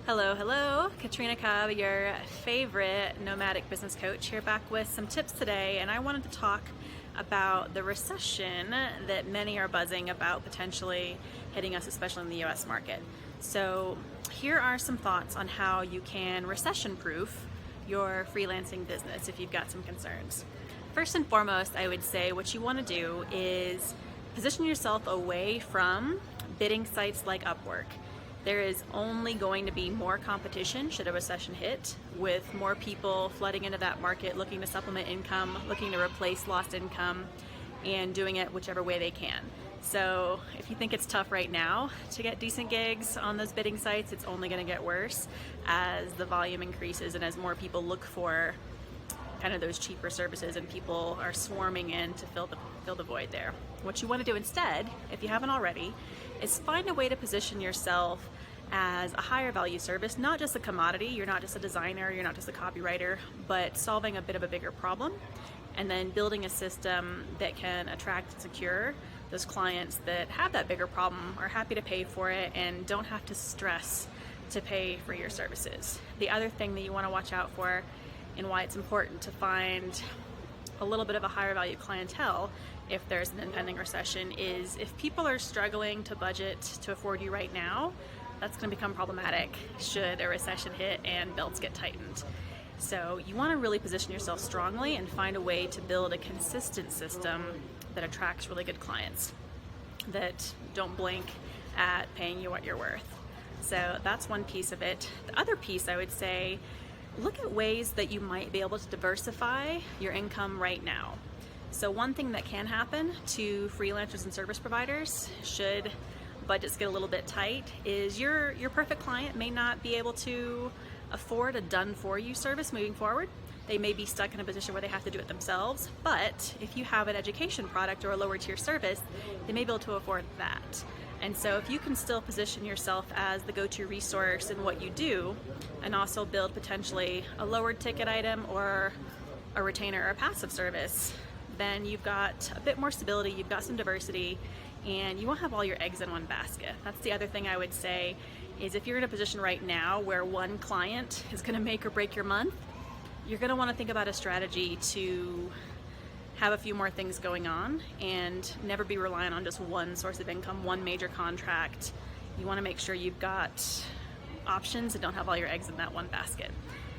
Hello, hello. Katrina Cobb, your favorite nomadic business coach, here back with some tips today, and I wanted to talk about the recession that many are buzzing about potentially hitting us, especially in the US market. So here are some thoughts on how you can recession-proof your freelancing business if you've got some concerns. First and foremost, I would say what you want to do is position yourself away from bidding sites like Upwork. There is only going to be more competition should a recession hit, with more people flooding into that market looking to supplement income, looking to replace lost income, and doing it whichever way they can. So if you think it's tough right now to get decent gigs on those bidding sites, it's only going to get worse as the volume increases and as more people look for kind of those cheaper services and people are swarming in to fill the void there. What you want to do instead, if you haven't already, is find a way to position yourself as a higher value service, not just a commodity. You're not just a designer, you're not just a copywriter, but solving a bit of a bigger problem, and then building a system that can attract and secure those clients that have that bigger problem, are happy to pay for it, and don't have to stress to pay for your services. The other thing that you want to watch out for, and why it's important to find a little bit of a higher value clientele if there's an impending recession, is if people are struggling to budget to afford you right now, that's going to become problematic should a recession hit and belts get tightened. So you want to really position yourself strongly and find a way to build a consistent system that attracts really good clients that don't blink at paying you what you're worth. So that's one piece of it. The other piece, I would say, look at ways that you might be able to diversify your income right now. So one thing that can happen to freelancers and service providers should budgets get a little bit tight is your perfect client may not be able to afford a done-for-you service moving forward. They may be stuck in a position where they have to do it themselves, but if you have an education product or a lower tier service, they may be able to afford that. And so if you can still position yourself as the go-to resource in what you do, and also build potentially a lower ticket item or a retainer or a passive service, then you've got a bit more stability, you've got some diversity, and you won't have all your eggs in one basket. That's the other thing I would say, is if you're in a position right now where one client is going to make or break your month, you're going to want to think about a strategy to have a few more things going on and never be reliant on just one source of income, one major contract. You want to make sure you've got options and don't have all your eggs in that one basket.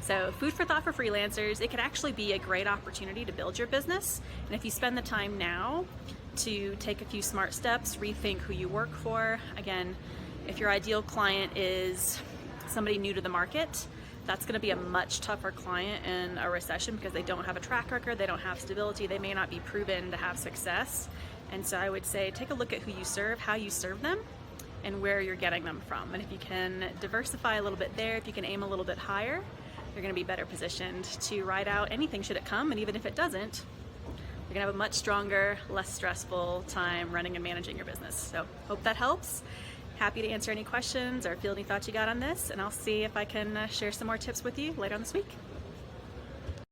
So food for thought for freelancers. It could actually be a great opportunity to build your business, and if you spend the time now to take a few smart steps, rethink who you work for. Again, if your ideal client is somebody new to the market, that's going to be a much tougher client in a recession because they don't have a track record, they don't have stability, they may not be proven to have success. And so I would say take a look at who you serve, how you serve them, and where you're getting them from. And if you can diversify a little bit there, if you can aim a little bit higher, you're going to be better positioned to ride out anything should it come. And even if it doesn't, you're going to have a much stronger, less stressful time running and managing your business. So hope that helps. Happy to answer any questions or field any thoughts you got on this, and I'll see if I can share some more tips with you later on this week.